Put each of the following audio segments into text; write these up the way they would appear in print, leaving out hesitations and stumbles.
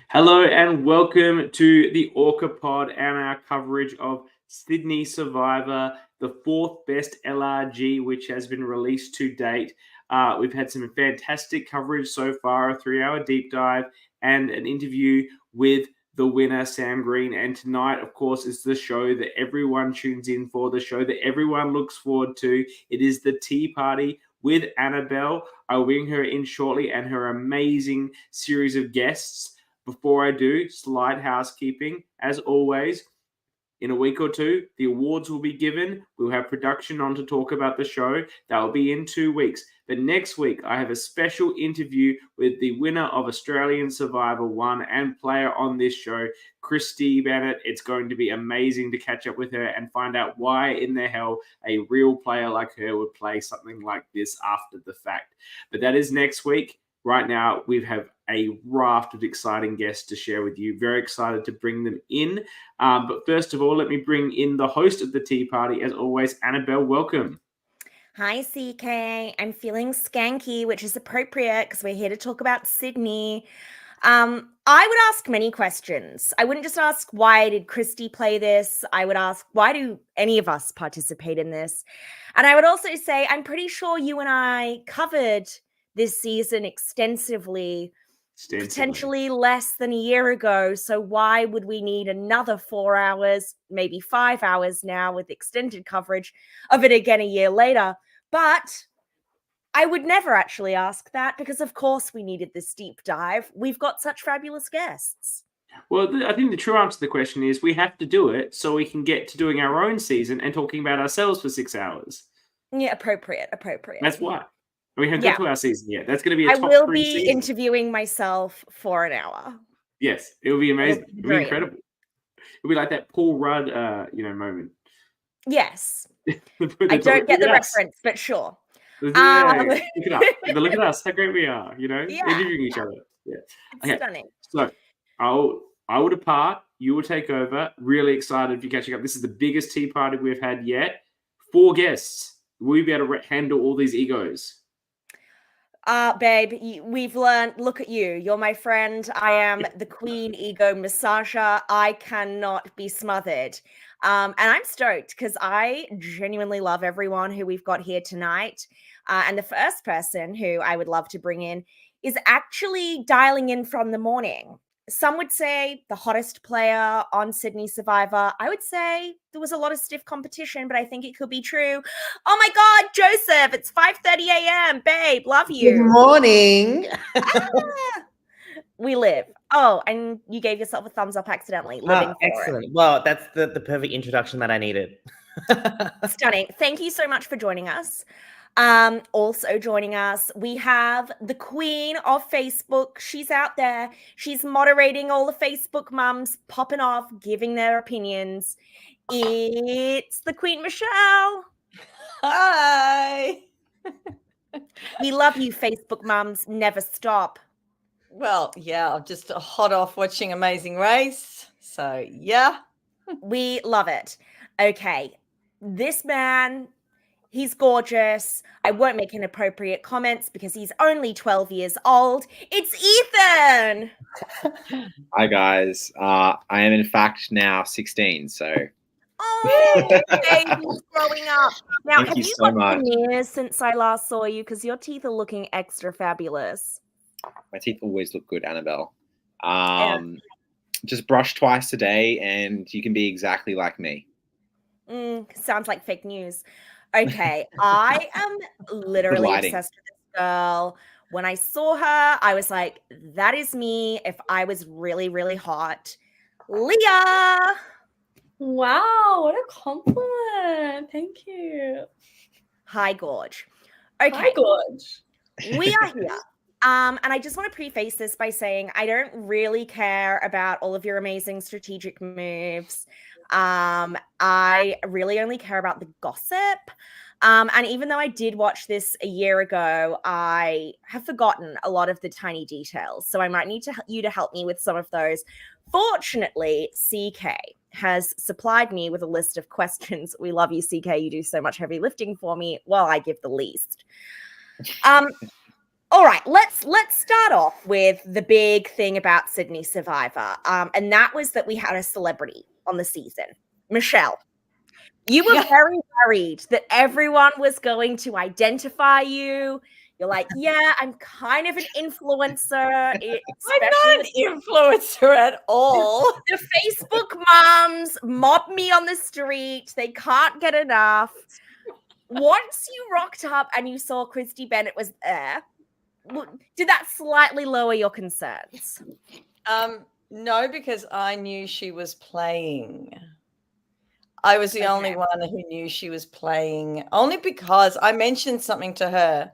Hello and welcome to the ORCA pod and our coverage of Sydney Survivor, the fourth best LRG which has been released to date. We've had some fantastic coverage so far, a 3-hour deep dive and an interview with the winner, Sam Green. And tonight, of course, is the show that everyone tunes in for, the show that everyone looks forward to. It is the Tea Party with Annabelle. I'll bring her in shortly and her amazing series of guests. Before I do, slight housekeeping. As always, in a week or two, the awards will be given. We'll have production on to talk about the show. That will be in 2 weeks. But next week, I have a special interview with the winner of Australian Survivor 1 and player on this show, Kristie Bennett. It's going to be amazing to catch up with her and find out why in the hell a real player like her would play something like this after the fact. But that is next week. Right now, we have a raft of exciting guests to share with you. Very excited to bring them in. But first of all, let me bring in the host of the Tea Party, as always, Annabelle. Welcome. Hi, CK. I'm feeling skanky, which is appropriate because we're here to talk about Sydney. I would ask many questions. I wouldn't just ask, why did Kristie play this? I would ask, why do any of us participate in this? And I would also say, I'm pretty sure you and I covered this season extensively, potentially less than a year ago. So why would we need another 4 hours, maybe 5 hours now with extended coverage of it again a year later? But I would never actually ask that because, of course, we needed this deep dive. We've got such fabulous guests. Well, I think the true answer to the question is we have to do it so we can get to doing our own season and talking about ourselves for 6 hours. Yeah, appropriate. That's why. We haven't got to our season yet. That's going to be a top 3 season. I will be season. interviewing myself for an hour. Yes, it will be amazing. It'll be incredible. It'll be like that Paul Rudd, moment. Yes. I don't get the reference, but sure. Look it up. But look at us, how great we are, interviewing each other. Yeah. It's stunning. So I will depart. You will take over. Really excited if you're catching up. This is the biggest tea party we've had yet. 4 guests. Will you be able to handle all these egos? Babe, we've learned, look at you. You're my friend. I am the queen ego massager. I cannot be smothered. And I'm stoked because I genuinely love everyone who we've got here tonight. And the first person who I would love to bring in is actually dialing in from the morning. Some would say the hottest player on Sydney Survivor. I would say there was a lot of stiff competition, but I think it could be true. Oh my God, Joseph, it's 5:30 a.m. Babe, love you. Good morning. We live. Oh, and you gave yourself a thumbs up accidentally. Living excellent. Well, that's the perfect introduction that I needed. Stunning. Thank you so much for joining us. Also joining us, we have the queen of Facebook. She's out there. She's moderating all the Facebook mums, popping off, giving their opinions. It's the Queen Michelle. Hi. We love you, Facebook mums. Never stop. Well, yeah, I'm just hot off watching Amazing Race. So, yeah. We love it. Okay. This man, he's gorgeous. I won't make inappropriate comments because he's only 12 years old. It's Ethan. Hi, guys. I am, in fact, now 16, so... Oh, baby's growing up. Now, Thank have you you so got much. veneers since I last saw you? Because your teeth are looking extra fabulous. My teeth always look good, Annabelle. Just brush twice a day and you can be exactly like me. Sounds like fake news. Okay, I am literally obsessed with this girl. When I saw her, I was like, that is me if I was really, really hot. Leah! Wow, what a compliment. Thank you. Hi, Gorge. Okay. Hi, Gorge. We are here. And I just want to preface this by saying I don't really care about all of your amazing strategic moves. I really only care about the gossip. And even though I did watch this a year ago, I have forgotten a lot of the tiny details. So I might need you to help me with some of those. Fortunately, CK has supplied me with a list of questions. We love you, CK. You do so much heavy lifting for me while I give the least. All right, let's start off with the big thing about Sydney Survivor, and that was that we had a celebrity on the season, Michelle. You were very worried that everyone was going to identify you. You're like, yeah, I'm kind of an influencer. I'm not an influencer at all. The Facebook moms mob me on the street. They can't get enough. Once you rocked up and you saw Kristie Bennett was there, did that slightly lower your concerns? No, because I knew she was playing. I was the only one who knew she was playing, only because I mentioned something to her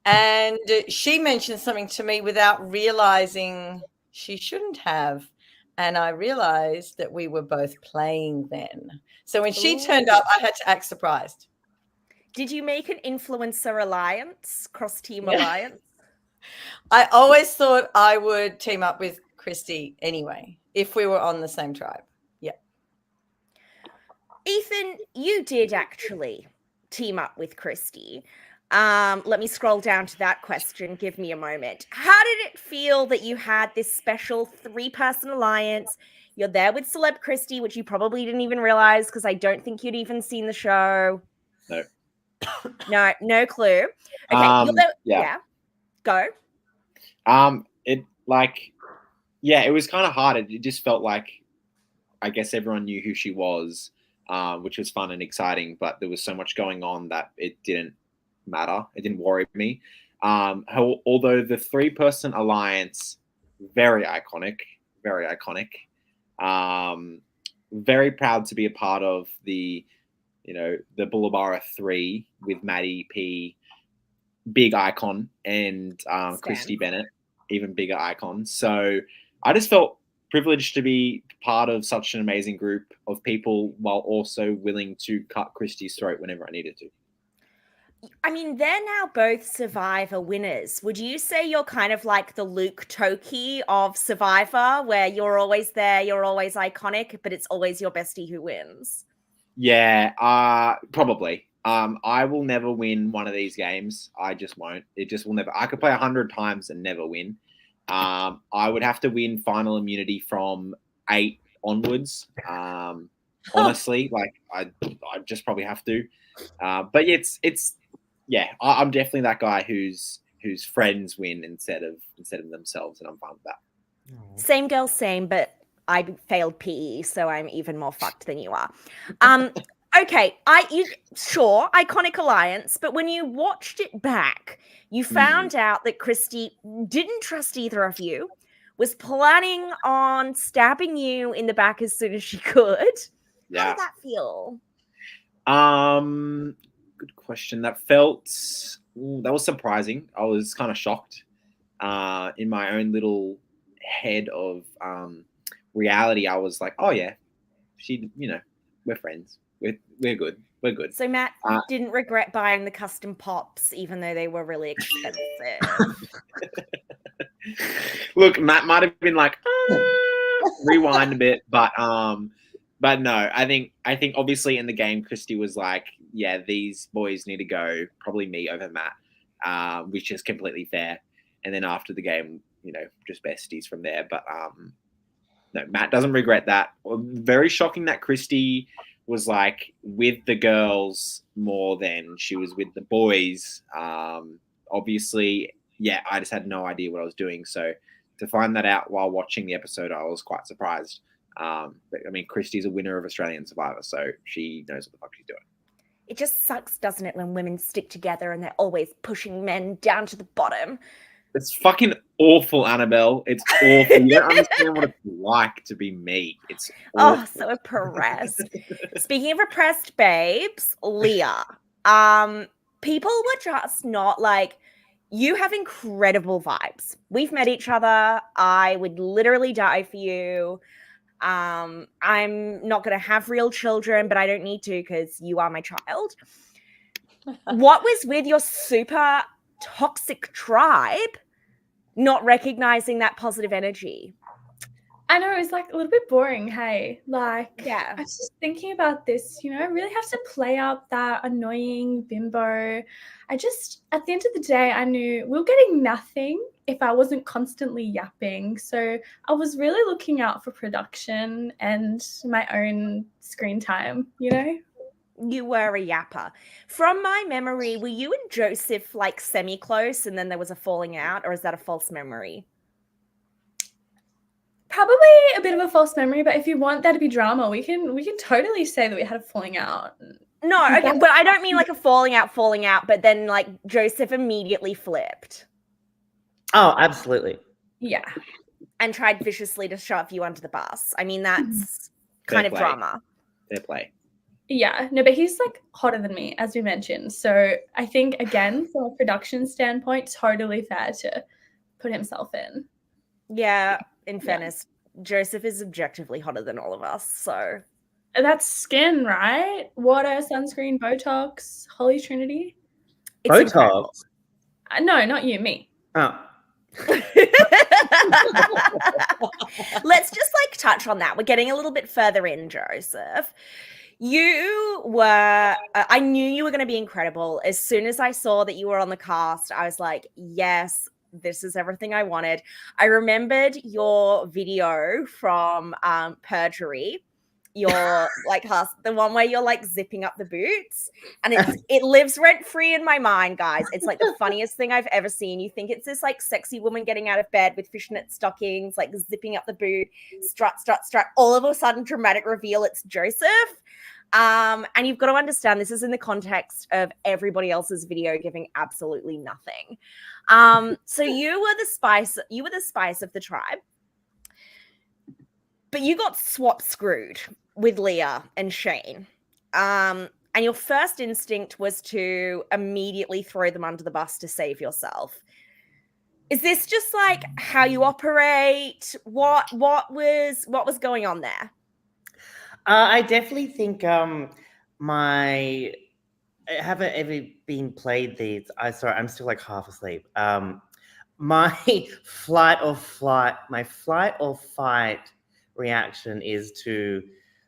and she mentioned something to me without realizing she shouldn't have. And I realized that we were both playing then. So when she turned up, I had to act surprised. Did you make an influencer alliance, cross-team alliance? I always thought I would team up with Kristie anyway, if we were on the same tribe. Yeah. Ethan, you did actually team up with Kristie. Let me scroll down to that question. Give me a moment. How did it feel that you had this special 3-person alliance? You're there with celeb Kristie, which you probably didn't even realize because I don't think you'd even seen the show. No. No clue. Okay, you're there. Yeah. Go. It was kind of hard. It just felt like, I guess everyone knew who she was, which was fun and exciting, but there was so much going on that it didn't matter. It didn't worry me. Although the 3-person alliance, very iconic. Very proud to be a part of the Bullabara 3 with Matty P, big icon, and Kristie Bennett, even bigger icon. So I just felt privileged to be part of such an amazing group of people while also willing to cut Kristie's throat whenever I needed to. I mean, they're now both Survivor winners. Would you say you're kind of like the Luke Toki of Survivor, where you're always there, you're always iconic, but it's always your bestie who wins? Yeah, probably. I will never win one of these games. I just won't. It just will never. I could play 100 times and never win. I would have to win final immunity from 8 onwards. Honestly, I just probably have to. But I'm definitely that guy whose friends win instead of themselves, and I'm fine with that. Same girl, same, but I failed PE, so I'm even more fucked than you are. Okay, sure, iconic alliance, but when you watched it back, you found out that Kristie didn't trust either of you, was planning on stabbing you in the back as soon as she could. Yeah. How did that feel? Good question. That was surprising. I was kind of shocked in my own little head of reality. I was like, oh yeah, we're friends. We're good. We're good. So Matt didn't regret buying the custom pops, even though they were really expensive. Look, Matt might have been like, rewind a bit, but no, I think obviously in the game, Kristie was like, yeah, these boys need to go, probably me over Matt, which is completely fair. And then after the game, just besties from there. But no, Matt doesn't regret that. Very shocking that Kristie was like with the girls more than she was with the boys. Obviously, yeah, I just had no idea what I was doing. So to find that out while watching the episode, I was quite surprised. But I mean, Kristie's a winner of Australian Survivor, so she knows what the fuck she's doing. It just sucks, doesn't it, when women stick together and they're always pushing men down to the bottom. It's fucking awful, Annabelle. It's awful. You don't understand what it's like to be me. It's awful. Oh, so oppressed. Speaking of oppressed babes, Leah. People were just not like, you have incredible vibes. We've met each other. I would literally die for you. I'm not going to have real children, but I don't need to because you are my child. What was with your super toxic tribe not recognizing that positive energy? I know it's like a little bit boring, hey? Like, Yeah. I was just thinking about this, you know, I really have to play up that annoying bimbo. At the end of the day, I knew we were getting nothing if I wasn't constantly yapping. So I was really looking out for production and my own screen time, you know? You were a yapper. From my memory, were you and Joseph like semi-close and then there was a falling out, or is that a false memory? Probably a bit of a false memory, but if you want there to be drama, we can totally say that we had a falling out. No, okay, but I don't mean like a falling out, but then like Joseph immediately flipped Oh, absolutely. Yeah. and tried viciously to shove you under the bus. I mean, that's Fair kind of play. drama. Fair play. Yeah, no, but he's like hotter than me, as we mentioned. So I think, again, from a production standpoint, totally fair to put himself in. Yeah, in fairness, Joseph is objectively hotter than all of us, so. That's skin, right? Water, sunscreen, Botox, Holy Trinity. It's incredible. Botox. No, not you, me. Oh. Let's just like touch on that. We're getting a little bit further in, Joseph. You were, I knew you were going to be incredible. As soon as I saw that you were on the cast, I was like, yes, this is everything I wanted. I remembered your video from Perjury. Your like the one where you're like zipping up the boots, and it lives rent free in my mind, guys. It's like the funniest thing I've ever seen. You think it's this like sexy woman getting out of bed with fishnet stockings, like zipping up the boot, strut. All of a sudden, dramatic reveal, it's Joseph. And you've got to understand this is in the context of everybody else's video giving absolutely nothing. So you were the spice of the tribe, but you got swap screwed with Leah and Shane. And your first instinct was to immediately throw them under the bus to save yourself. Is this just like how you operate? What was going on there? I definitely think I haven't ever been played these. I'm still like half asleep. My flight or fight reaction is to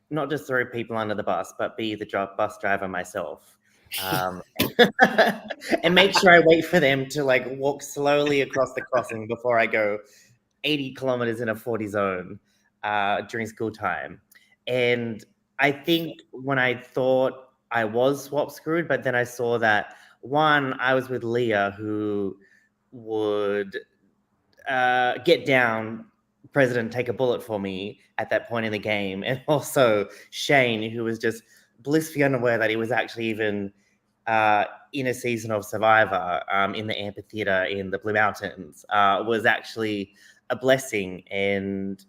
not just throw people under the bus, but be the bus driver myself. And make sure I wait for them to like walk slowly across the crossing before I go 80 kilometers in a 40 zone during school time. And I think when I thought I was swap screwed, but then I saw that I was with Leah, who would get down, President, take a bullet for me at that point in the game, and also Shane, who was just blissfully unaware that he was actually even in a season of Survivor in the amphitheater in the Blue Mountains, was actually a blessing. And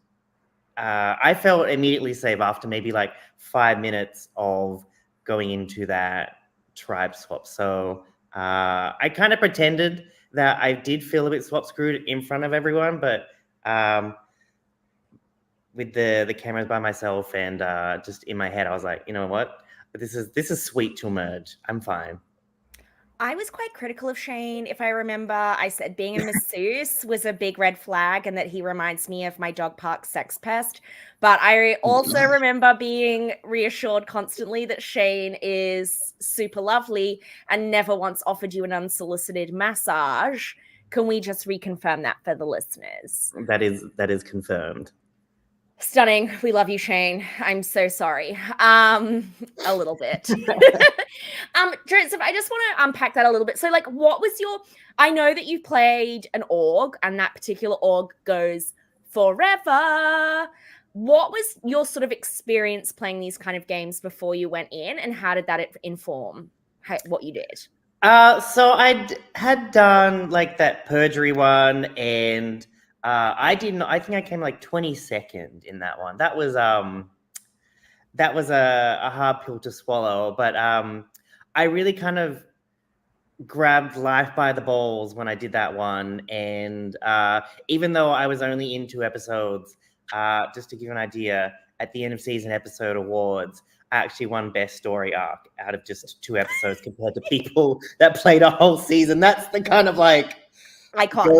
I felt immediately safe after maybe like 5 minutes of going into that tribe swap. So I kind of pretended that I did feel a bit swap screwed in front of everyone, but with the cameras by myself and just in my head, I was like, you know what? This is sweet to merge. I'm fine. I was quite critical of Shane. If I remember, I said being a masseuse was a big red flag and that he reminds me of my dog park sex pest. But I also remember being reassured constantly that Shane is super lovely and never once offered you an unsolicited massage. Can we just reconfirm that for the listeners? That is confirmed. Stunning. We love you, Shane. I'm so sorry. A little bit. Joseph, I just want to unpack that a little bit. So, like, what was I know that you played an org and that particular org goes forever. What was your sort of experience playing these kind of games before you went in, and how did that inform what you did? So I had done like that Perjury one, and I think I came like 22nd in that one. That was a hard pill to swallow, but I really kind of grabbed life by the balls when I did that one. And even though I was only in 2 episodes, just to give you an idea, at the end of season episode awards, I actually won best story arc out of just 2 episodes compared to people that played a whole season. That's the kind of like icon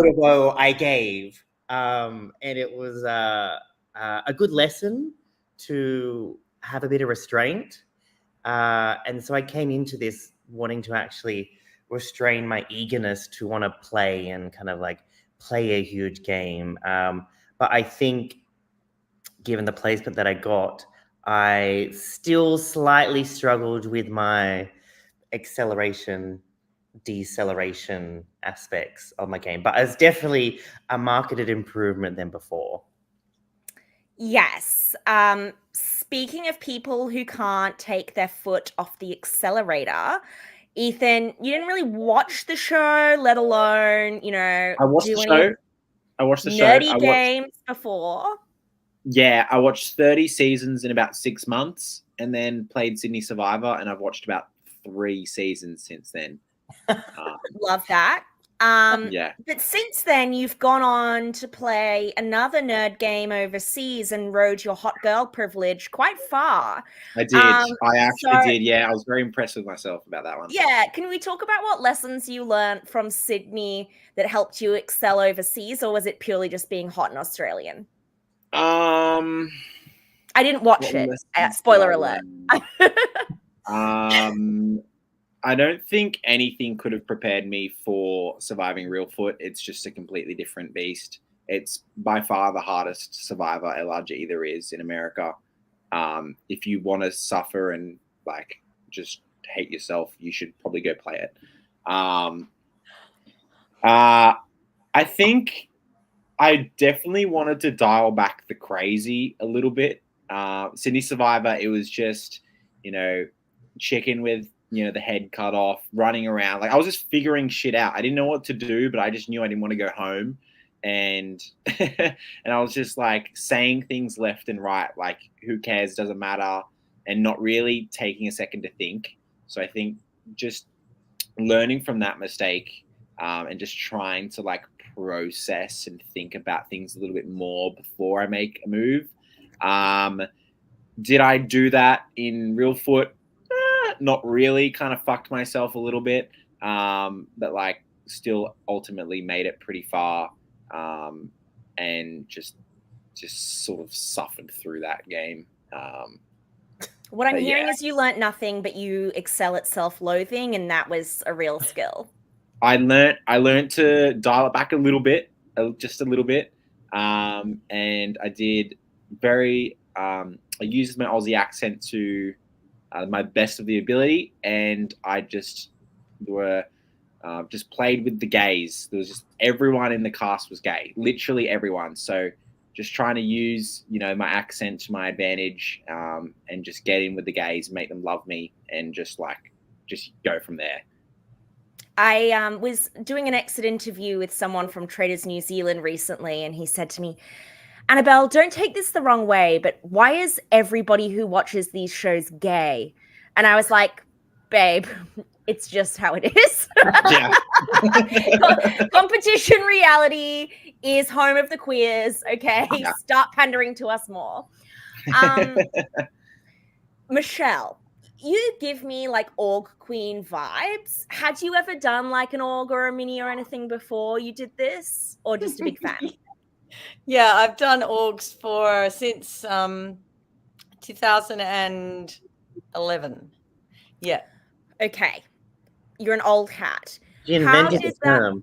I gave. And it was a good lesson to have a bit of restraint. And so I came into this wanting to actually restrain my eagerness to want to play and kind of like play a huge game. But I think given the placement that I got, I still slightly struggled with my acceleration, deceleration aspects of my game. But it's definitely a marketed improvement than before. Yes. Speaking of people who can't take their foot off the accelerator, Ethan, you didn't really watch the show, let alone, I watched do the any show. I watched the show. nerdy games before. Yeah, I watched 30 seasons in about 6 months and then played Sydney Survivor, and I've watched about 3 seasons since then. Love that. Yeah. But since then, you've gone on to play another nerd game overseas and rode your hot girl privilege quite far. I did. I actually did. Yeah, I was very impressed with myself about that one. Yeah, can we talk about what lessons you learned from Sydney that helped you excel overseas, or was it purely just being hot and Australian? I didn't watch it. Spoiler alert. I don't think anything could have prepared me for surviving Real Foot. It's just a completely different beast. It's by far the hardest Survivor LRG there is in America. If you want to suffer and like just hate yourself, you should probably go play it. I think I definitely wanted to dial back the crazy a little bit. Sydney Survivor, it was just, chicken with, the head cut off, running around. Like I was just figuring shit out. I didn't know what to do, but I just knew I didn't want to go home. And and I was just like saying things left and right, like who cares, doesn't matter, and not really taking a second to think. So I think just learning from that mistake and just trying to like process and think about things a little bit more before I make a move. Did I do that in Real Foot? Not really. Kind of fucked myself a little bit, but like still ultimately made it pretty far, and just sort of suffered through that game. What I'm hearing is you learnt nothing, but you excel at self-loathing, and that was a real skill. I learned to dial it back a little bit, just a little bit, and I did I used my Aussie accent to my best of the ability, and I just played with the gays. There was just everyone in the cast was gay, literally everyone. So just trying to use my accent to my advantage, and just get in with the gays, make them love me, and just go from there. I was doing an exit interview with someone from Traders New Zealand recently, and he said to me, Annabelle, don't take this the wrong way, but why is everybody who watches these shows gay? And I was like, babe, it's just how it is. Yeah. Competition reality is home of the queers, okay? Yeah. Start pandering to us more. Michelle, you give me like org queen vibes. Had you ever done like an org or a mini or anything before you did this, or just a big fan? Yeah, I've done orgs since 2011. Yeah. Okay. You're an old hat. She invented the term.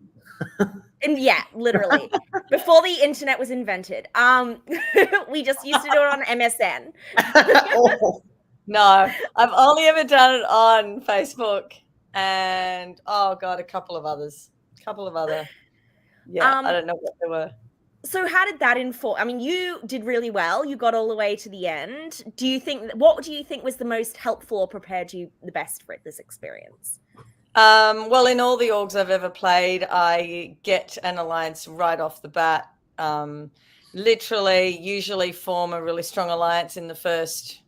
And yeah, literally. Before the internet was invented. We just used to do it on MSN. No, I've only ever done it on Facebook and a couple of other. Yeah, I don't know what they were. So how did that inform? I mean, you did really well. You got all the way to the end. What do you think was the most helpful or prepared you the best for this experience? Well, in all the orgs I've ever played, I get an alliance right off the bat. Usually form a really strong alliance in the first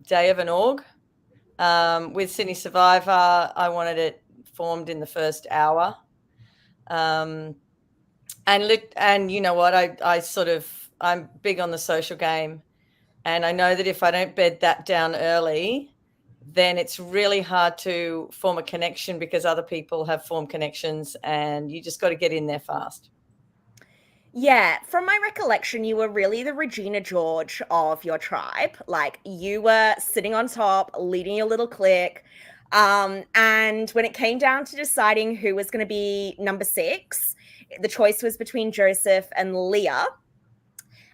day of an org. With Sydney Survivor, I wanted it formed in the first hour. And you know what? I'm big on the social game, and I know that if I don't bed that down early, then it's really hard to form a connection because other people have formed connections, and you just got to get in there fast. Yeah, from my recollection, you were really the Regina George of your tribe. Like, you were sitting on top, leading your little clique. And when it came down to deciding who was going to be number 6, the choice was between Joseph and Leah.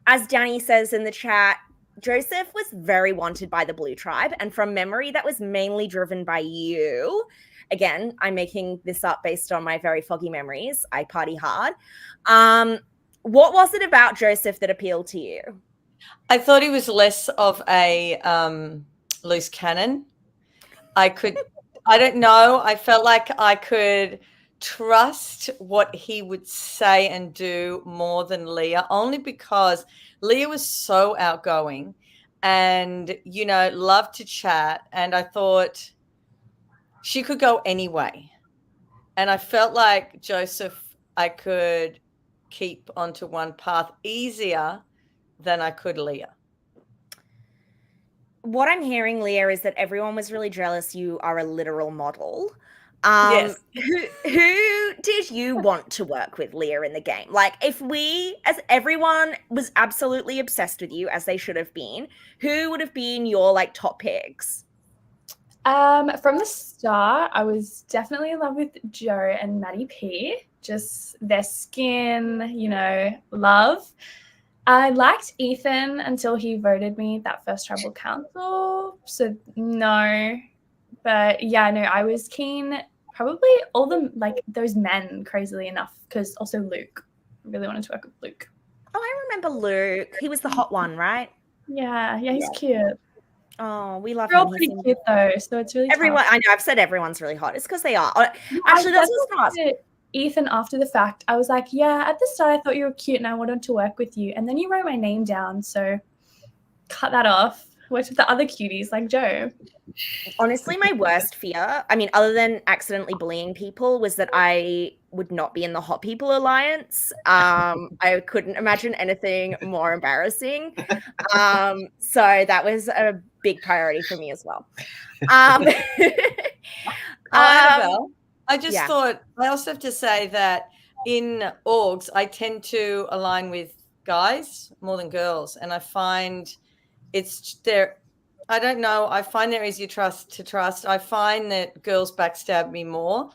As Danny says in the chat, Joseph was very wanted by the Blue Tribe, and from memory, that was mainly driven by you. Again, I'm making this up based on my very foggy memories. I party hard. What was it about Joseph that appealed to you? I thought he was less of a loose cannon. I don't know. I felt like I could trust what he would say and do more than Leah, only because Leah was so outgoing and, loved to chat. And I thought she could go any way. And I felt like Joseph, I could keep onto one path easier than I could Leah. What I'm hearing, Leah, is that everyone was really jealous you are a literal model. Yes. Who did you want to work with, Leah, in the game? Like, if everyone was absolutely obsessed with you, as they should have been, who would have been your, like, top picks? From the start, I was definitely in love with Joe and Matty P. Just their skin, love. I liked Ethan until he voted me that first tribal council. So no, but yeah, no, I was keen. Probably all those men, crazily enough, because also Luke. I really wanted to work with Luke. Oh, I remember Luke. He was the hot one, right? Yeah, he's cute. Oh, we love They're him. all pretty cute though, so it's really everyone. tough. I know. I've said everyone's really hot. It's because they are. Actually, that's what's not. Ethan, after the fact, I was like, yeah, at the start I thought you were cute and I wanted to work with you, and then you wrote my name down, so cut that off. Worked with the other cuties like Joe. Honestly, my worst fear, I mean, other than accidentally bullying people, was that I would not be in the Hot People Alliance. I couldn't imagine anything more embarrassing. So that was a big priority for me as well. Annabelle, I just thought, I also have to say that in orgs, I tend to align with guys more than girls. And I find I don't know, I find they're easier to trust. I find that girls backstab me more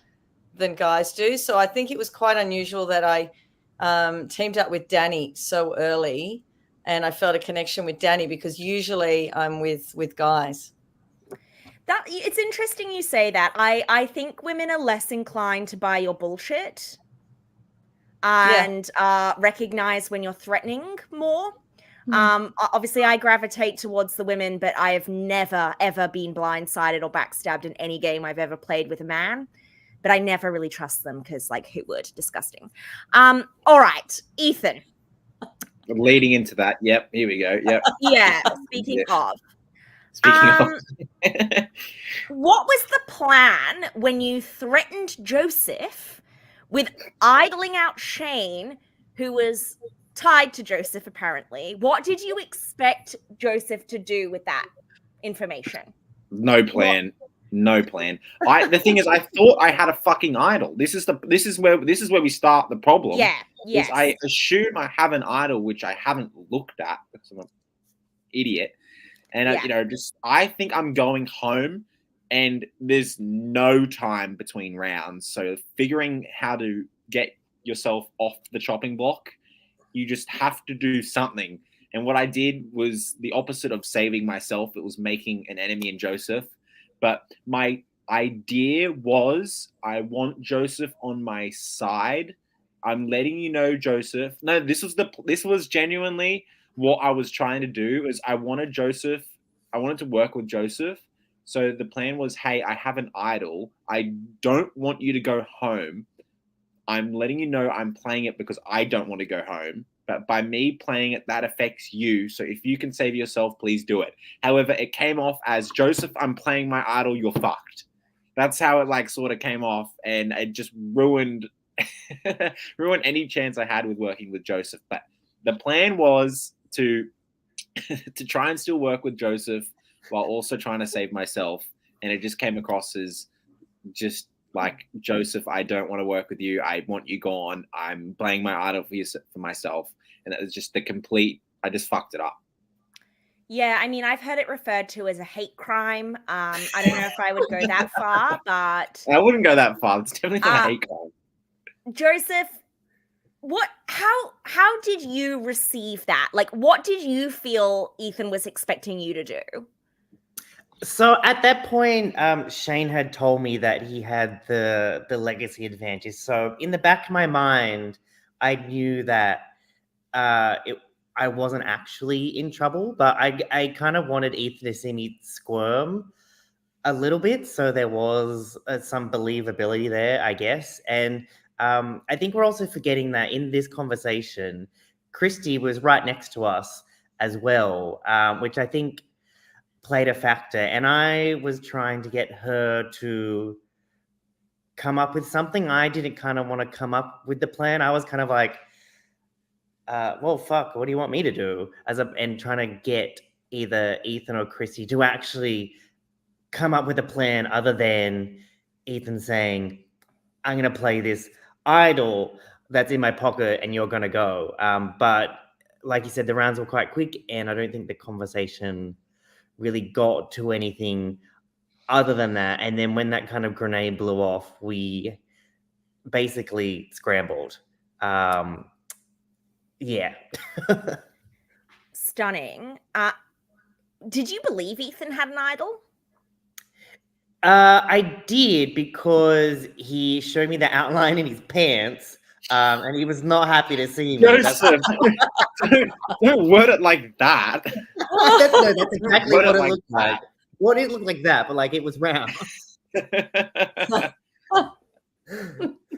than guys do. So I think it was quite unusual that I teamed up with Danny so early, and I felt a connection with Danny because usually I'm with guys. It's interesting you say that. I think women are less inclined to buy your bullshit and recognize when you're threatening more. Obviously I gravitate towards the women, but I have never ever been blindsided or backstabbed in any game I've ever played with a man. But I never really trust them because, like, who would? Disgusting. All right, Ethan. Leading into that, yep, here we go. Yep. Yeah. Speaking of. What was the plan when you threatened Joseph with idling out Shane, who was tied to Joseph apparently? What did you expect Joseph to do with that information? No plan. No plan. The thing is, I thought I had a fucking idol. This is where we start the problem. Yeah. Yes. I assume I have an idol which I haven't looked at because I'm an idiot. And I think I'm going home, and there's no time between rounds. So figuring how to get yourself off the chopping block, you just have to do something. And what I did was the opposite of saving myself. It was making an enemy in Joseph. But my idea was I want Joseph on my side. I'm letting you know, Joseph. No, this was genuinely what I was trying to do. Is I wanted to work with Joseph. So the plan was, hey, I have an idol. I don't want you to go home. I'm letting you know I'm playing it because I don't want to go home. But by me playing it, that affects you. So if you can save yourself, please do it. However, it came off as, Joseph, I'm playing my idol, you're fucked. That's how it sort of came off. And it just ruined any chance I had with working with Joseph. But the plan was to try and still work with Joseph while also trying to save myself. And it just came across as just like, Joseph, I don't want to work with you. I want you gone. I'm playing my idol for myself. And it was just I just fucked it up. Yeah, I mean, I've heard it referred to as a hate crime. I don't know if I would go that far, but I wouldn't go that far. It's definitely not a hate crime. Joseph, how did you receive that? Like, what did you feel Ethan was expecting you to do? So at that point, Shane had told me that he had the legacy advantage. So in the back of my mind, I knew that I wasn't actually in trouble, but I kind of wanted Ethan to see me squirm a little bit, so there was some believability there, I guess. And I think we're also forgetting that in this conversation, Kristie was right next to us as well, which I think played a factor. And I was trying to get her to come up with something. I didn't kind of want to come up with the plan. I was kind of like, well, fuck, what do you want me to do? And trying to get either Ethan or Kristie to actually come up with a plan other than Ethan saying, I'm going to play this idol that's in my pocket and you're going to go. But like you said, the rounds were quite quick and I don't think the conversation really got to anything other than that. And then when that kind of grenade blew off, we basically scrambled. Yeah. Stunning. Did you believe Ethan had an idol? I did, because he showed me the outline in his pants, and he was not happy to see me. Joseph, don't word it like that. That's exactly Word what it it like looked like. Well, it didn't look like that, but like it was round.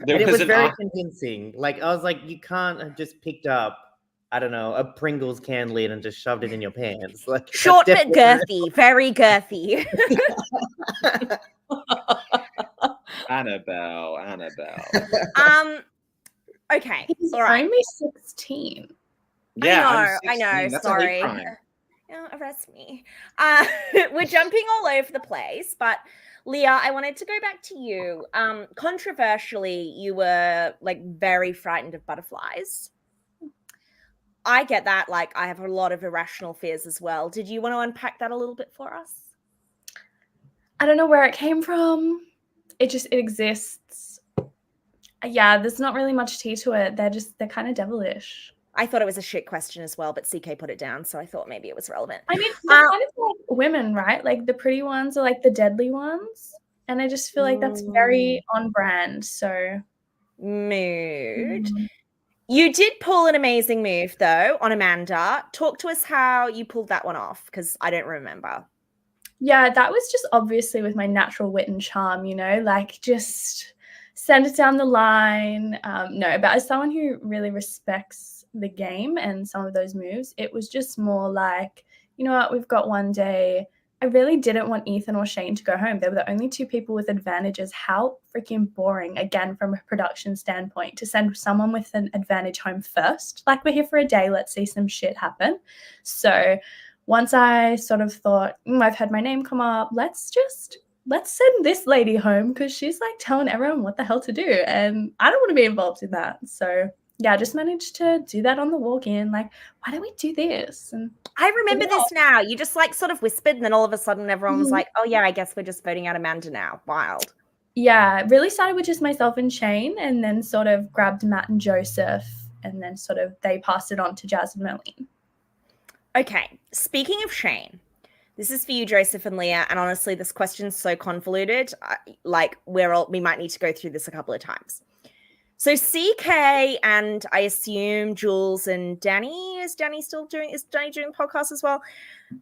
And it was very convincing. Like, I was like, you can't have just picked up, I don't know, a Pringles can lid and just shoved it in your pants. Like, Short but girthy, very girthy. Annabelle. Okay, He's all right. only 16. Yeah, I know. That's a hate Sorry. crime. Oh, arrest me. We're jumping all over the place, but Leah, I wanted to go back to you. Controversially, you were like very frightened of butterflies. I get that. Like, I have a lot of irrational fears as well. Did you want to unpack that a little bit for us? I don't know where it came from. It exists. Yeah, there's not really much tea to it. They're kind of devilish. I thought it was a shit question as well, but CK put it down, so I thought maybe it was relevant. I mean, they're kind of like women, right? Like the pretty ones are like the deadly ones. And I just feel like that's very on brand. So mood. You did pull an amazing move, though, on Amanda. Talk to us how you pulled that one off, because I don't remember. Yeah, that was just obviously with my natural wit and charm, like just send it down the line. No, but as someone who really respects the game and some of those moves, it was just more like, you know what, we've got one day. I really didn't want Ethan or Shane to go home. They were the only two people with advantages. How freaking boring, again, from a production standpoint, to send someone with an advantage home first. Like, we're here for a day. Let's see some shit happen. So once I sort of thought, I've had my name come up, let's send this lady home, because she's like telling everyone what the hell to do. And I don't want to be involved in that. So yeah, I just managed to do that on the walk-in. Like, why don't we do this? And I remember this now. You just like sort of whispered, and then all of a sudden everyone was like, oh yeah, I guess we're just voting out Amanda now. Wild. Yeah, it really started with just myself and Shane, and then sort of grabbed Matt and Joseph, and then sort of they passed it on to Jazz and Merlene. Okay, speaking of Shane, this is for you, Joseph and Leah, and honestly, this question's so convoluted. We might need to go through this a couple of times. So CK and I assume Jules and Danny, is Danny doing the podcast as well?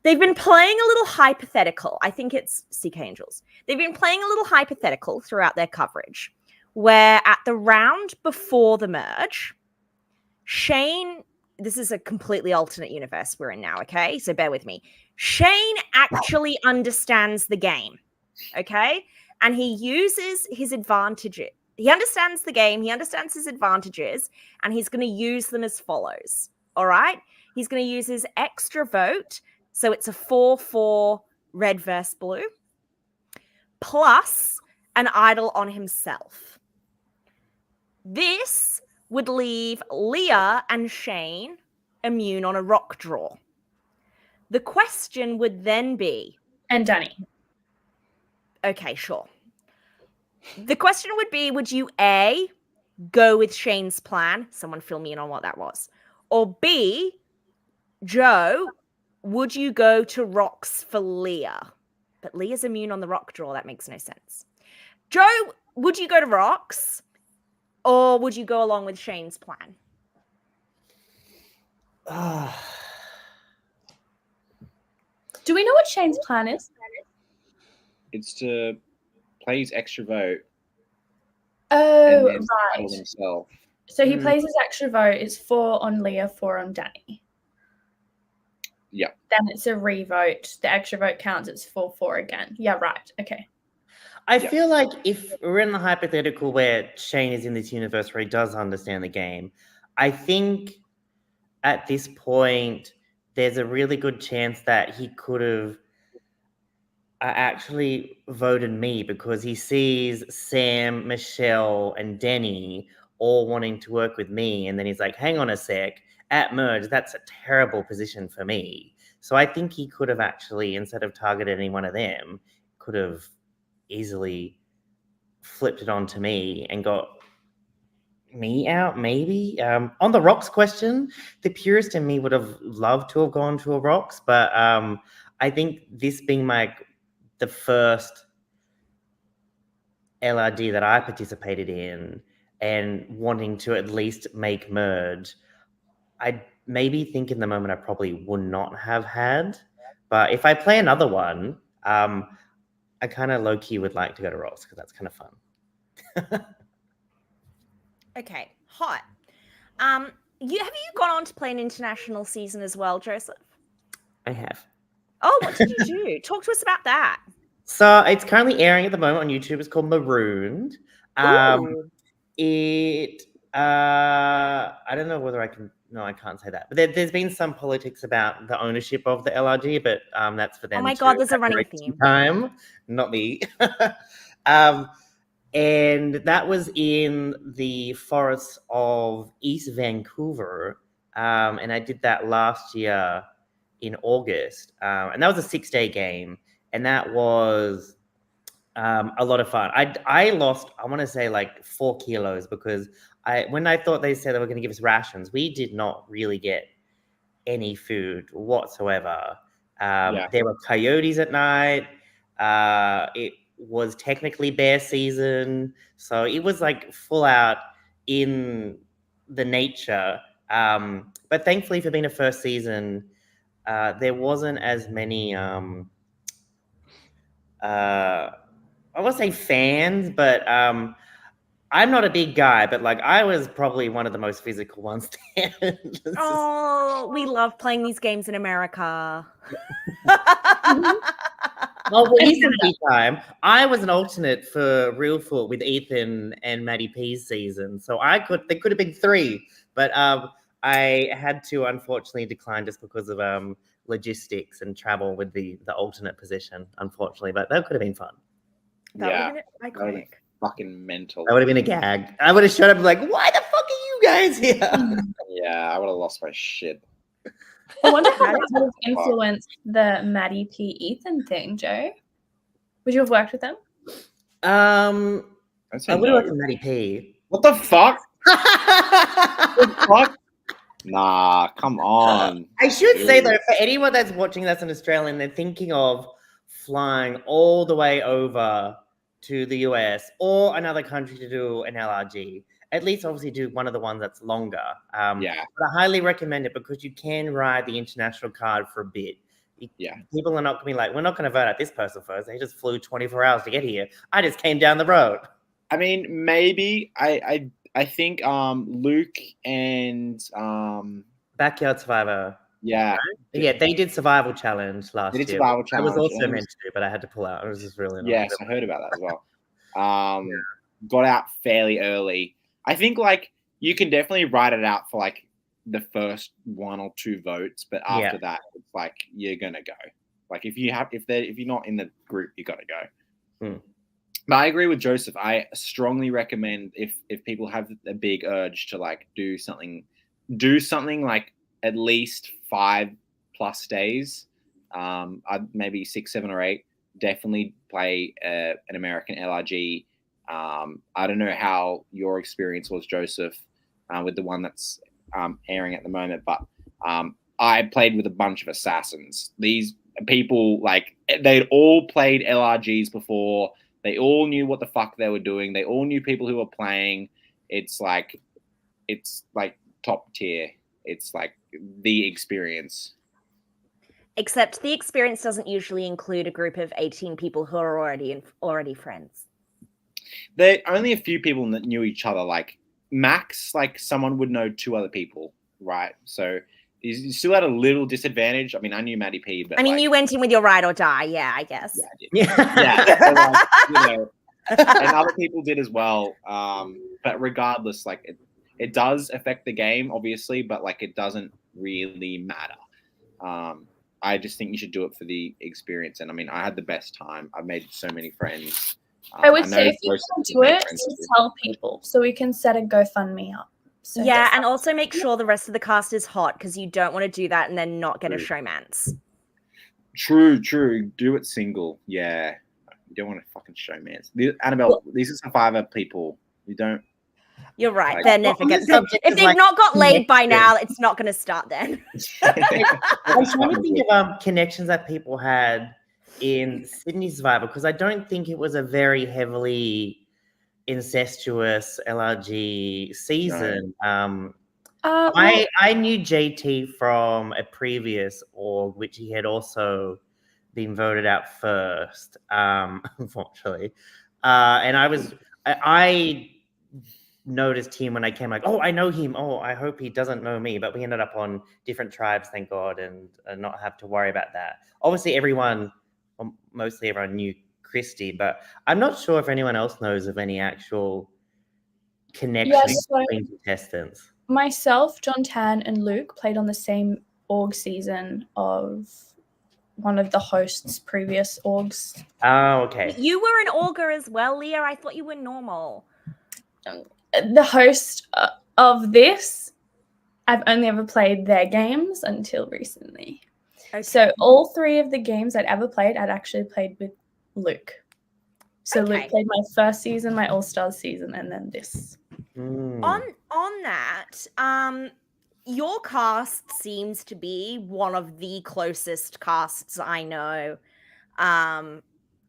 They've been playing a little hypothetical. I think it's CK and Jules. They've been playing a little hypothetical throughout their coverage, where at the round before the merge, Shane, this is a completely alternate universe we're in now, okay? So bear with me. Shane actually understands the game, okay? And he uses his advantages. He understands the game, he understands his advantages, and he's going to use them as follows, all right? He's going to use his extra vote, so it's a 4-4 red versus blue, plus an idol on himself. This would leave Leah and Shane immune on a rock draw. The question would then be... And Danny. Okay, sure. The question would be, would you A, go with Shane's plan? Someone fill me in on what that was. Or B, Joe, would you go to rocks for Leah? But Leah's immune on the rock draw. That makes no sense. Joe, would you go to rocks? Or would you go along with Shane's plan? Do we know what Shane's plan is? It's to play his extra vote Oh, and then right. idol himself. So he plays his extra vote. It's 4 on Leah, 4 on Danny. Yeah. Then it's a revote. The extra vote counts. It's 4-4 again. Yeah, right. Okay. I feel like if we're in the hypothetical where Shane is in this universe where he does understand the game, I think at this point there's a really good chance that he could have actually voted me because he sees Sam, Michelle, and Denny all wanting to work with me, and then he's like, hang on a sec, at merge, that's a terrible position for me. So I think he could have actually, instead of targeted any one of them, could have easily flipped it onto me and got me out, maybe. On the rocks question, the purist in me would have loved to have gone to a rocks, but I think this being the first LRD that I participated in and wanting to at least make merge, I maybe think in the moment I probably would not have had. But if I play another one, I kind of low-key would like to go to rocks because that's kind of fun. Okay, hot. Have you gone on to play an international season as well, Joseph? I have. Oh, what did you do? Talk to us about that. So it's currently airing at the moment on YouTube. It's called Marooned. I don't know whether I can. No, I can't say that. But there's been some politics about the ownership of the LRG, but that's for them. Oh my God, there's a running theme. Time, not me. And that was in the forests of East Vancouver, and I did that last year in August, and that was a 6-day game, and that was a lot of fun. I lost, I want to say, like 4 kilos because when I thought they said they were going to give us rations, we did not really get any food whatsoever. There were coyotes at night. It was technically bear season, so it was like full out in the nature. But thankfully, for being a first season, there wasn't as many. I won't say fans, but I'm not a big guy, but like I was probably one of the most physical ones there. Oh, we love playing these games in America. Well, recently time, I was an alternate for Real Foot with Ethan and Matty P's season, so there could have been 3, but I had to unfortunately decline just because of logistics and travel with the alternate position, unfortunately. But that could have been fun. That would have been iconic. Fucking mental. That would have been a gag. I would have showed up and like, why the fuck are you guys here? Yeah, I would have lost my shit. I wonder how that would have influenced the Matty P Ethan thing, Joe. Would you have worked with them? I would have worked with Matty P. What the fuck? What the fuck? Nah, come on. I should say though, for anyone that's watching that's an Australian, they're thinking of flying all the way over to the US or another country to do an LRG. At least obviously do one of the ones that's longer. But I highly recommend it because you can ride the international card for a bit. People are not going to be like, we're not going to vote out this person first. They just flew 24 hours to get here. I just came down the road. I mean, maybe I think Luke and Backyard Survivor. Yeah, they did Survival Challenge last year. Survival Challenge. I was also meant to, but I had to pull out. It was just really annoying. Yes, I heard about that as well. Got out fairly early. I think like you can definitely write it out for like the first 1 or 2 votes, but after that, it's like you're gonna go. Like if you're not in the group, you gotta go. But I agree with Joseph. I strongly recommend if people have a big urge to like do something like at least 5+ days, maybe 6, 7, or 8. Definitely play an American LRG. I don't know how your experience was, Joseph, with the one that's airing at the moment, but I played with a bunch of assassins. These people, like, they'd all played LRGs before. They all knew what the fuck they were doing. They all knew people who were playing. It's like top tier. It's like the experience. Except the experience doesn't usually include a group of 18 people who are already friends. There only a few people that knew each other. Like max, like someone would know 2 other people, right? So you still had a little disadvantage. I mean, I knew Matty P, but I mean, you went in with your ride or die. Yeah, I guess. Yeah, so, like, you know, and other people did as well. But regardless, like it does affect the game, obviously, but like it doesn't really matter. I just think you should do it for the experience. And I mean, I had the best time. I made so many friends. I would say if you can do it, to tell people so we can set a GoFundMe up. So yeah, and also make sure the rest of the cast is hot because you don't want to do that and then not get a showmance. True. Do it single. Yeah. You don't want to fucking showmance. Annabelle, these are Survivor people. You don't. You're right. Like, They're never going to. If they've not got laid by now, it's not going to start then. I'm trying to think of connections that people had in Sydney Survivor because I don't think it was a very heavily incestuous LRG season. No. I knew JT from a previous org, which he had also been voted out first, unfortunately. And I noticed him when I came, like, oh, I know him. Oh, I hope he doesn't know me. But we ended up on different tribes, thank God, and not have to worry about that. Obviously, mostly everyone knew Kristie, but I'm not sure if anyone else knows of any actual connection between contestants. Myself, John Tan, and Luke played on the same org season of one of the hosts' previous orgs. Oh, okay. You were an auger as well, Leah. I thought you were normal. The host of this, I've only ever played their games until recently. Okay. So all 3 of the games I'd ever played, I'd actually played with Luke. So Luke played my first season, my All-Stars season, and then this. On that, your cast seems to be one of the closest casts I know.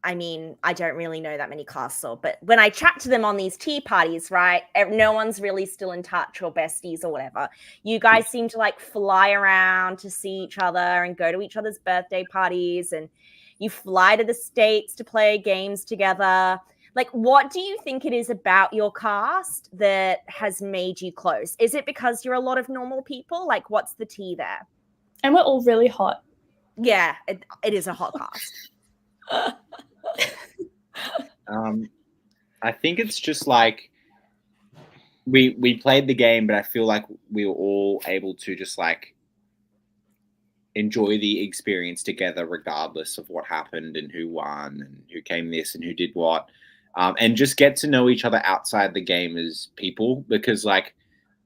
I mean, I don't really know that many casts, but when I chat to them on these tea parties, right, no one's really still in touch or besties or whatever. You guys seem to like fly around to see each other and go to each other's birthday parties, and you fly to the States to play games together. Like, what do you think it is about your cast that has made you close? Is it because you're a lot of normal people? Like, what's the tea there? And we're all really hot. Yeah, it is a hot cast. I think it's just like we played the game, but I feel like we were all able to just like enjoy the experience together regardless of what happened and who won and who came this and who did what, and just get to know each other outside the game as people. Because like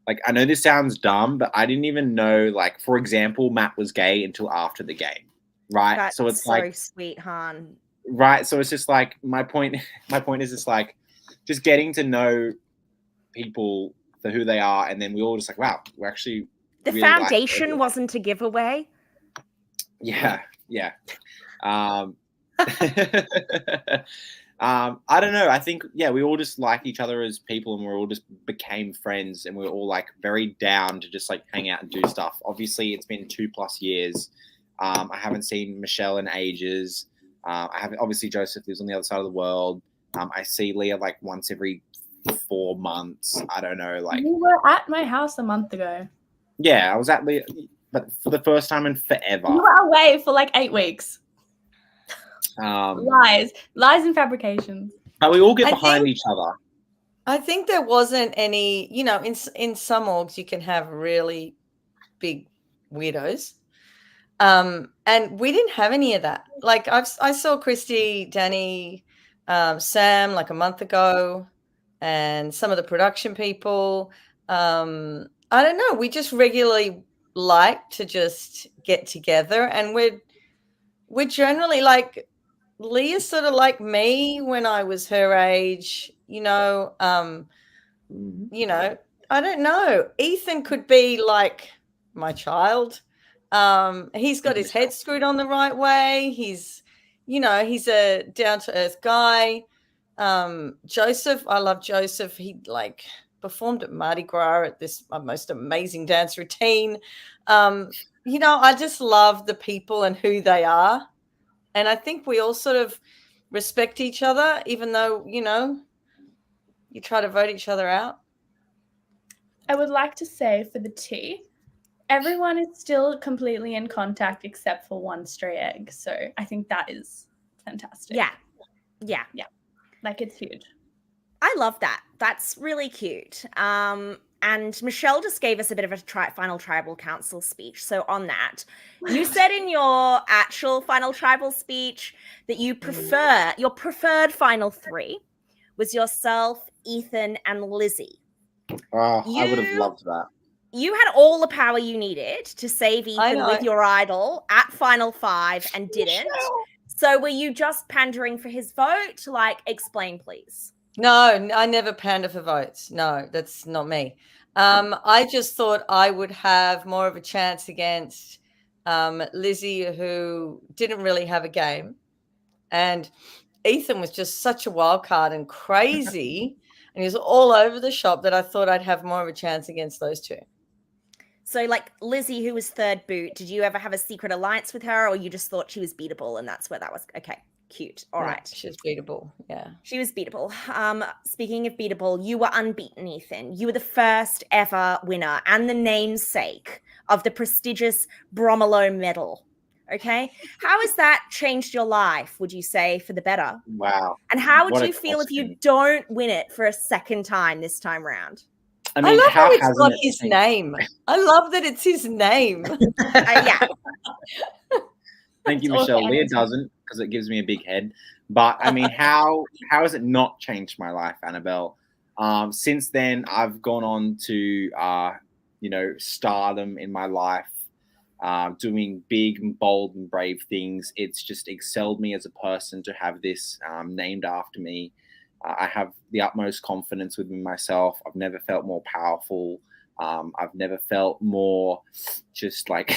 I know this sounds dumb, but I didn't even know, like, for example, Matt was gay until after the game, right? That's so it's so like sweet, Han. Right. So it's just like my point is just like just getting to know people for who they are, and then we all just like, wow, we're actually the really foundation wasn't a giveaway. Yeah. I don't know. I think we all just like each other as people, and we all just became friends, and we were all like very down to just like hang out and do stuff. Obviously, it's been 2+ years. I haven't seen Michelle in ages. I haven't. Obviously, Joseph lives on the other side of the world. I see Leah like once every 4 months. I don't know. Like, you were at my house a month ago. Yeah, I was at Leah, but for the first time in forever. You were away for like 8 weeks. Lies and fabrications. But we all get behind each other. I think there wasn't any. You know, in some orgs you can have really big weirdos. And we didn't have any of that. Like I saw Kristie, Danny, Sam like a month ago, and some of the production people. I don't know. We just regularly like to just get together, and we're generally like, Leah's sort of like me when I was her age, you know. I don't know. Ethan could be like my child. He's got his head screwed on the right way. He's a down-to-earth guy. Joseph, I love Joseph. He like performed at Mardi Gras at this most amazing dance routine. I just love the people and who they are. And I think we all sort of respect each other, even though, you try to vote each other out. I would like to say for the tea, everyone is still completely in contact except for one stray egg. So I think that is fantastic. Yeah. Like, it's huge. I love that. That's really cute. And Michelle just gave us a bit of a final tribal council speech. So on that, you said in your actual final tribal speech that your preferred final three was yourself, Ethan, and Lizzie. Oh, I would have loved that. You had all the power you needed to save Ethan with your idol at Final Five and didn't. So were you just pandering for his vote? Like, explain, please. No, I never pander for votes. No, that's not me. I just thought I would have more of a chance against Lizzie, who didn't really have a game. And Ethan was just such a wild card and crazy. And he was all over the shop that I thought I'd have more of a chance against those two. So, like, Lizzie, who was third boot, did you ever have a secret alliance with her, or you just thought she was beatable and that's where that was? Okay, cute. All right. She was beatable, yeah. She was beatable. Speaking of beatable, you were unbeaten, Ethan. You were the first ever winner and the namesake of the prestigious Bromelo medal. Okay? How has that changed your life, would you say, for the better? Wow. And how would you feel if you don't win it for a second time this time round? I mean, love how it's got his changed? name. I love that it's his name. Yeah. Thank you, It's Michelle. okay. Leah doesn't, because it gives me a big head. But I mean, how has it not changed my life, Annabelle? Since then, I've gone on to stardom in my life, doing big and bold and brave things. It's just excelled me as a person to have this named after me. I have the utmost confidence within myself. I've never felt more powerful. I've never felt more just like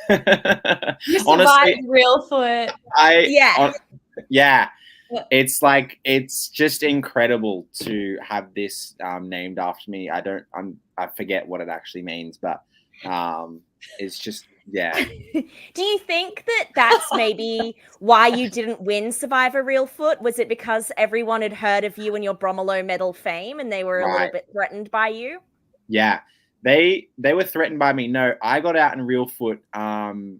You survived honestly, real foot. It's like, it's just incredible to have this named after me. I forget what it actually means, but it's just, yeah. Do you think that that's maybe why you didn't win Survivor Real Foot? Was it because everyone had heard of you and your Bromelo medal fame and they were a little bit threatened by you? Yeah, they were threatened by me. No, I got out in Real Foot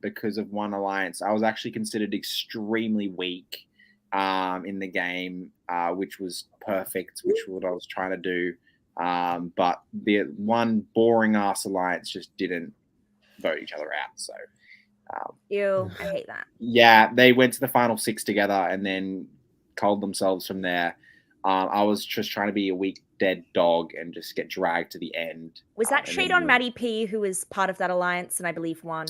because of one alliance. I was actually considered extremely weak in the game, which was perfect, which was what I was trying to do. But the one boring ass alliance just didn't vote each other out. So Ew, I hate that. yeah, they went to the final six together and then culled themselves from there. I was just trying to be a weak dead dog and just get dragged to the end. Was that shade on Matty P, who was part of that alliance and I believe won?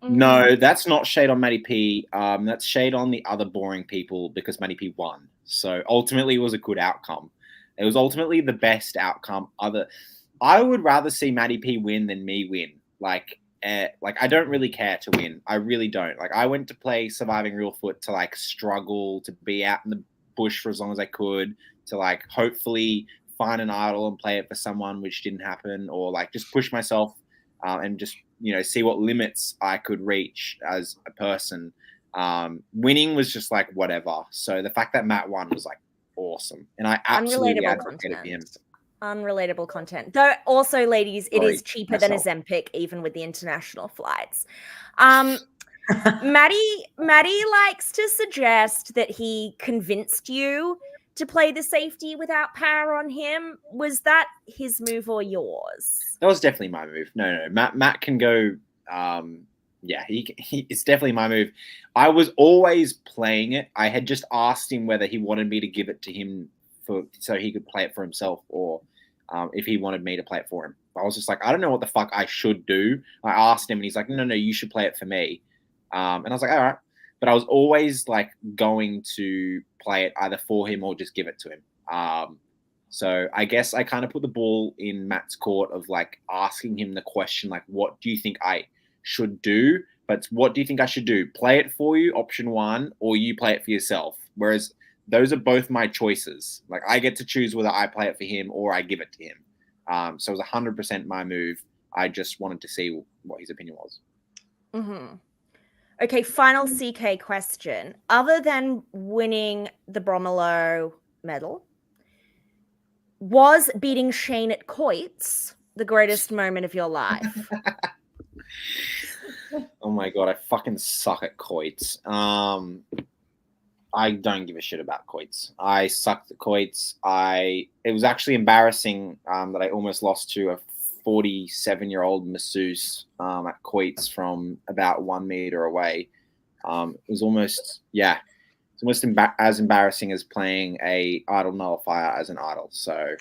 No, that's not shade on Matty P. That's shade on the other boring people because Matty P won. So ultimately, it was a good outcome. It was ultimately the best outcome. I would rather see Matty P win than me win. Like I don't really care to win. I really don't. Like, I went to play Surviving Real Foot to like struggle to be out in the bush for as long as I could, to like hopefully find an idol and play it for someone, which didn't happen, or like just push myself and just see what limits I could reach as a person. Winning was just like whatever. So the fact that Matt won was like awesome, and I absolutely advocated for him. Unrelatable content. Though also, ladies, it is cheaper than myself. Ozempic, even with the international flights. Matty likes to suggest that he convinced you to play the safety without power on him. Was that his move or yours? That was definitely my move. No, Matt can go yeah, it's definitely my move. I was always playing it. I had just asked him whether he wanted me to give it to him so he could play it for himself, or if he wanted me to play it for him. I was just like, I don't know what the fuck I should do. I asked him, and he's like, no, you should play it for me. And I was like, all right. But I was always like going to play it either for him or just give it to him. So I guess I kind of put the ball in Matt's court of like asking him the question, like, what do you think I should do? But what do you think I should do? Play it for you, option one, or you play it for yourself? Whereas those are both my choices. Like I get to choose whether I play it for him or I give it to him. So it was 100% my move. I just wanted to see what his opinion was. Mm-hmm. Okay, final CK question. Other than winning the Bromelo medal, was beating Shane at Coits the greatest moment of your life? Oh my God, I fucking suck at Coits. I don't give a shit about Coits. I sucked at Coits. It was actually embarrassing that I almost lost to a 47-year-old masseuse at Coits from about 1 meter away. It was almost, it's almost as embarrassing as playing a idol nullifier as an idol. So,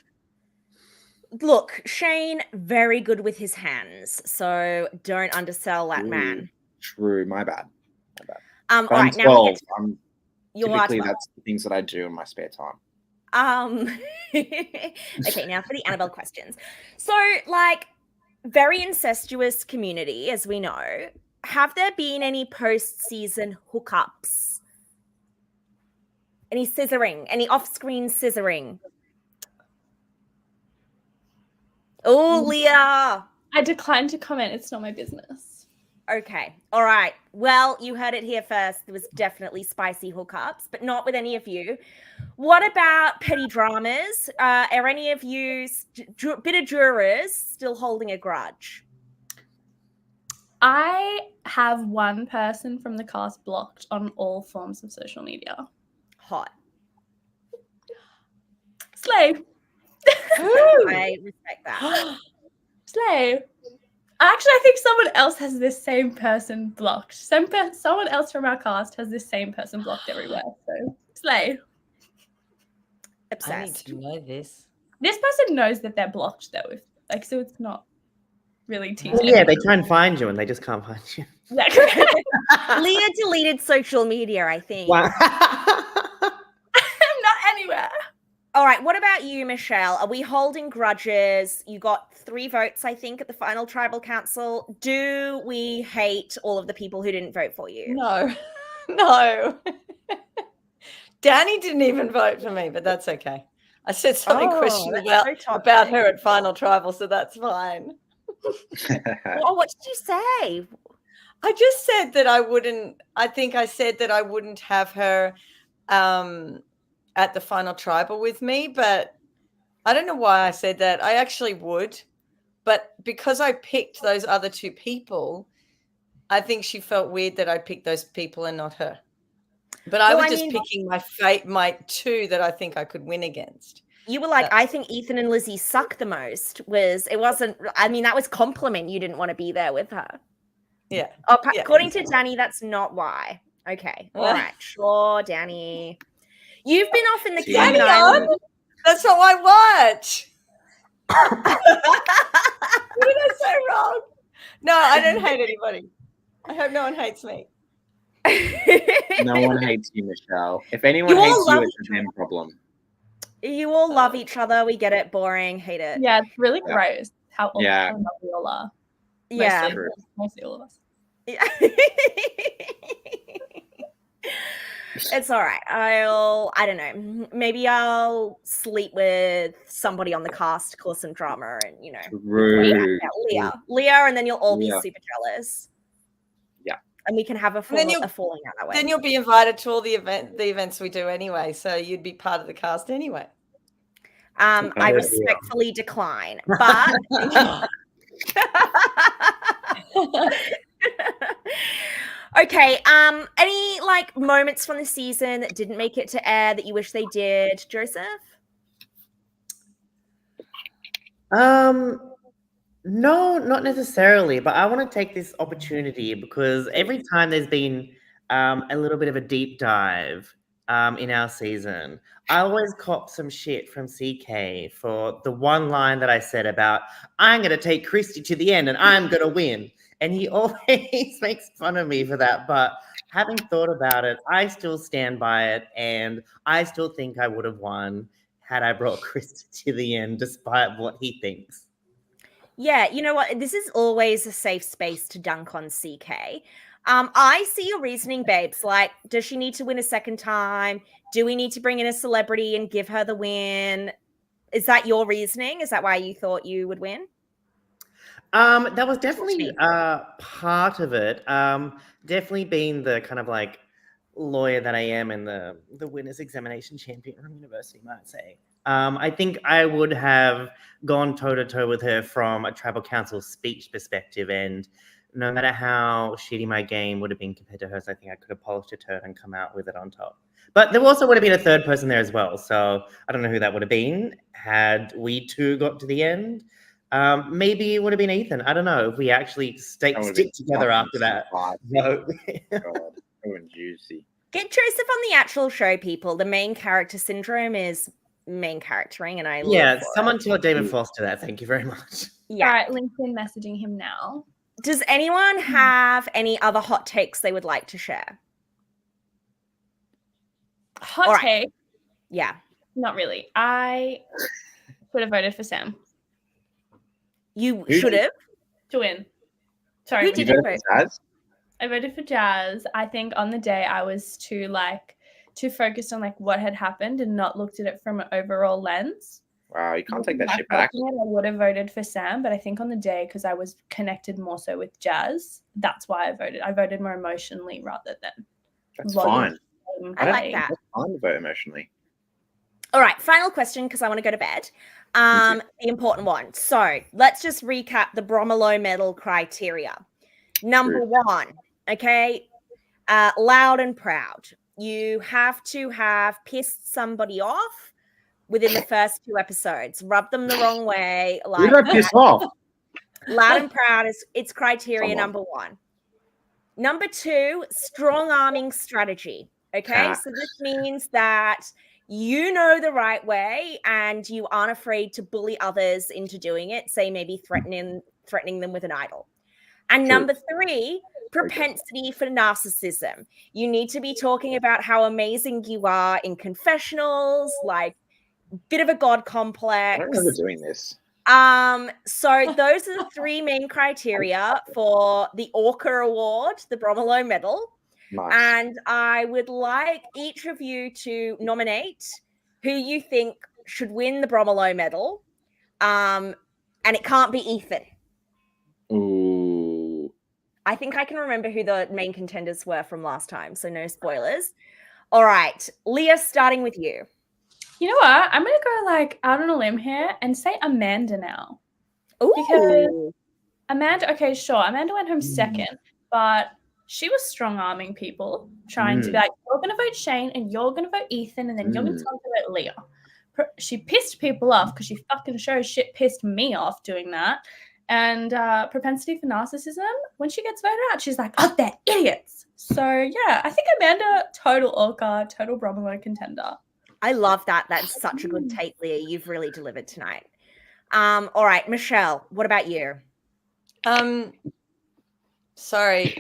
look, Shane, very good with his hands, so don't undersell that man. True, my bad. All But right, I'm 12. now we get to Typically, that's the things that I do in my spare time. Okay, now for the Annabelle questions. So, like, very incestuous community, as we know. Have there been any post-season hookups? Any scissoring? Any off-screen scissoring? Oh, Leah. I decline to comment. It's not my business. Okay. All right. Well, you heard it here first. There was definitely spicy hookups, but not with any of you. What about petty dramas? Are any of you bitter jurors still holding a grudge? I have one person from the cast blocked on all forms of social media. Hot. Slay. I respect that. Slay. Actually, I think someone else has this same person blocked. Someone else from our cast has this same person blocked everywhere. So, slay. Obsessed. I need to know this. This person knows that they're blocked, though. So it's not really tea. Well, yeah, they try and find you and they just can't find you. Leah deleted social media, I think. Wow. I'm not anywhere. All right, what about you, Michelle? Are we holding grudges? You got 3 votes, I think, at the final tribal council. Do we hate all of the people who didn't vote for you? No. Danny didn't even vote for me, but that's okay. I said something questionable about her at final tribal, so that's fine. Oh, what did you say? I just said that I wouldn't. I think I said that I wouldn't have her at the final tribal with me, but I don't know why I said that. I actually would, but because I picked those other 2 people, I think she felt weird that I picked those people and not her. But I was just picking my 2 that I think I could win against. You were like, I think Ethan and Lizzie suck the most. That was compliment. You didn't want to be there with her. Yeah. According to Danny, that's not why. Okay. All right. Sure, Danny. You've been off in the Cayman Islands. That's not my watch. What did I say wrong? No, I don't hate anybody. I hope no one hates me. No one hates you, Michelle. If anyone hates you, it's a them problem. You all love each other. We get it. Boring. Hate it. Yeah, it's really gross how lovely we all are. Yeah. Mostly all of us. Yeah. It's all right. I don't know. Maybe I'll sleep with somebody on the cast, cause some drama, and Leah, and then you'll all be super jealous. Yeah, and we can have a falling out that way. Then you'll be invited to all the events we do anyway, so you'd be part of the cast anyway. I respectfully decline, but. Okay, any moments from the season that didn't make it to air that you wish they did, Joseph? No, not necessarily, but I want to take this opportunity because every time there's been a little bit of a deep dive in our season, I always cop some shit from CK for the one line that I said about, I'm going to take Kristie to the end and I'm going to win. And he always makes fun of me for that. But having thought about it, I still stand by it. And I still think I would have won had I brought Kristie to the end, despite what he thinks. Yeah, you know what? This is always a safe space to dunk on CK. I see your reasoning, babes. Like, does she need to win a second time? Do we need to bring in a celebrity and give her the win? Is that your reasoning? Is that why you thought you would win? That was definitely part of it. Definitely being the kind of like lawyer that I am and the winner's examination champion from university, might say. I think I would have gone toe-to-toe with her from a tribal council speech perspective, and no matter how shitty my game would have been compared to hers, I think I could have polished a turd and come out with it on top. But there also would have been a third person there as well, so I don't know who that would have been had we two got to the end. Maybe it would have been Ethan. I don't know if we actually stick together after that. No. God, so juicy. Get Joseph on the actual show, people. The main character syndrome is main charactering, and I someone tell David Foster that. Thank you very much. Yeah. All right, LinkedIn messaging him now. Does anyone have any other hot takes they would like to share? Hot take? Yeah. Not really. I would have voted for Sam. You should have. To win. Sorry. Who did you vote for? I voted for Jazz. I think on the day I was too focused on like what had happened and not looked at it from an overall lens. Wow, you can't take that shit back. I would have voted for Sam, but I think on the day, because I was connected more so with Jazz, that's why I voted. I voted more emotionally rather than. That's fine. I like that. It's fine to vote emotionally. All right, final question because I want to go to bed. The important one. So let's just recap the Bromelo medal criteria. Number one, okay, loud and proud. You have to have pissed somebody off within the first 2 episodes. Rub them the wrong way. You don't piss off. Loud and proud is it's criteria number 1. Number 2, strong arming strategy. Okay, so this means that you know the right way and you aren't afraid to bully others into doing it, say maybe threatening them with an idol. And number 3, propensity for narcissism. You need to be talking about how amazing you are in confessionals, like bit of a god complex. I don't remember doing this. So those are the 3 main criteria for the ORCA award, the Bromelo medal. Nice. And I would like each of you to nominate who you think should win the Bromelo medal. And it can't be Ethan. Ooh. I think I can remember who the main contenders were from last time, so no spoilers. All right, Leah, starting with you. You know what? I'm going to go like out on a limb here and say Amanda now. Ooh. Because Amanda went home second, but she was strong-arming people, trying to be like, you're going to vote Shane and you're going to vote Ethan and then you're going to talk about Leah. She pissed people off because she fucking sure shit pissed me off doing that. And propensity for narcissism, when she gets voted out, she's like, oh, they're idiots. So, yeah, I think Amanda, total ORCA, total Bromelo contender. I love that. That's such a good take, Leah. You've really delivered tonight. All right, Michelle, what about you? Sorry,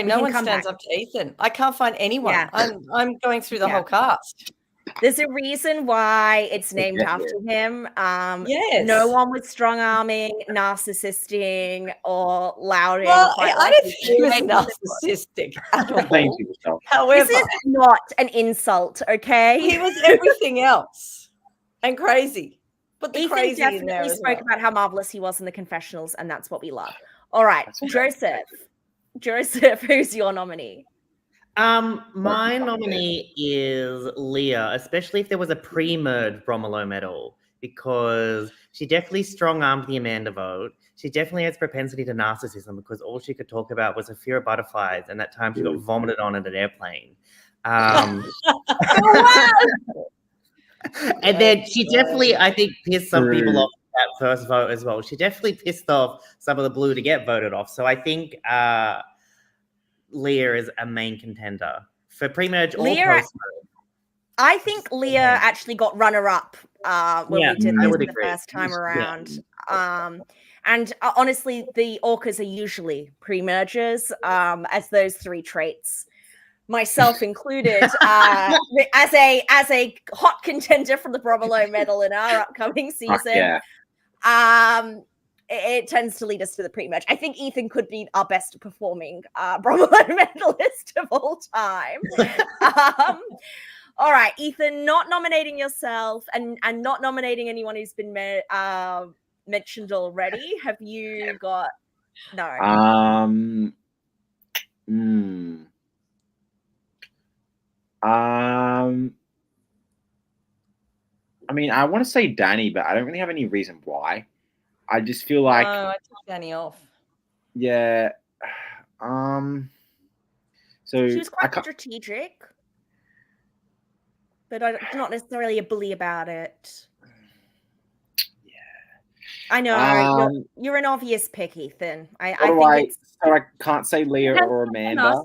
no one stands up to Ethan. I can't find anyone. Yeah. I'm going through the whole cast. There's a reason why it's named after him. Yes. No one with strong arming, narcissistic, or louding. Well, I don't think he was narcissistic at all. Thank you, Michelle. However, this is not an insult, okay? He was everything else and crazy. But the Ethan crazy definitely in there spoke about how marvelous he was in the confessionals, and that's what we love. All right, Joseph, who's your nominee? My nominee is Leah, especially if there was a pre-merge Bromelo medal, because she definitely strong-armed the Amanda vote. She definitely has propensity to narcissism because all she could talk about was a fear of butterflies, and that time she got vomited on at an airplane. And then she definitely, I think, pissed some people off that first vote as well. She definitely pissed off some of the blue to get voted off. So I think Leah is a main contender for pre-merge or Leah- post-merge. I think Leah actually got runner-up when Yeah, we did I this would the agree. first time Yeah. around. And honestly, the orcas are usually pre-mergers, as those three traits, myself included, as a hot contender from the Bromelo medal in our upcoming Fuck season. yeah. It tends to lead us to the pre-merge. I think Ethan could be our best performing Bromelo medalist of all time. All right, Ethan, not nominating yourself and not nominating anyone who's been mentioned already. Have you got no? I mean, I want to say Danny, but I don't really have any reason why. I just feel like, No, I took Danny off. yeah. So She was quite strategic, but not necessarily a bully about it. Yeah. I know you're an obvious pick, Ethan. I think so I can't say Leah or Amanda.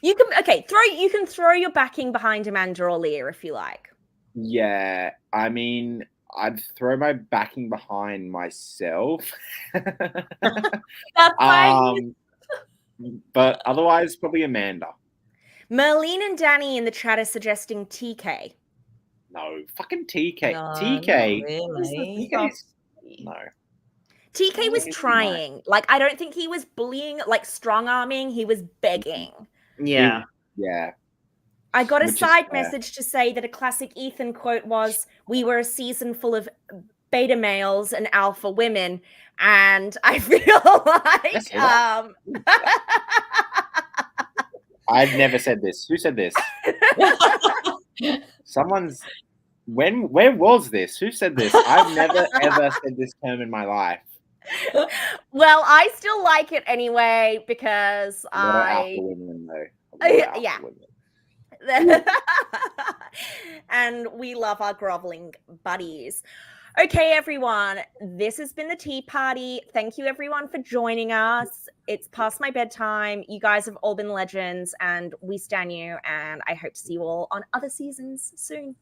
You can throw your backing behind Amanda or Leah if you like. Yeah, I mean, I'd throw my backing behind myself. That's fine. But otherwise, probably Amanda. Merlene and Danny in the chat are suggesting TK. No, fucking TK. No, TK. not really. No. TK was trying. Like, I don't think he was bullying, like strong-arming. He was begging. Yeah. Yeah. I got a Which is side fair. message to say that a classic Ethan quote was, "We were a season full of beta males and alpha women," and I feel like I've never said this. Who said this? Someone's. Where was this? Who said this? I've never ever said this term in my life. Well, I still like it anyway because A lot of alpha women, though. Yeah. And we love our groveling buddies. Okay, everyone, this has been the Tea Party. Thank you, everyone, for joining us. It's past my bedtime. You guys have all been legends, and we stan you, and I hope to see you all on other seasons soon.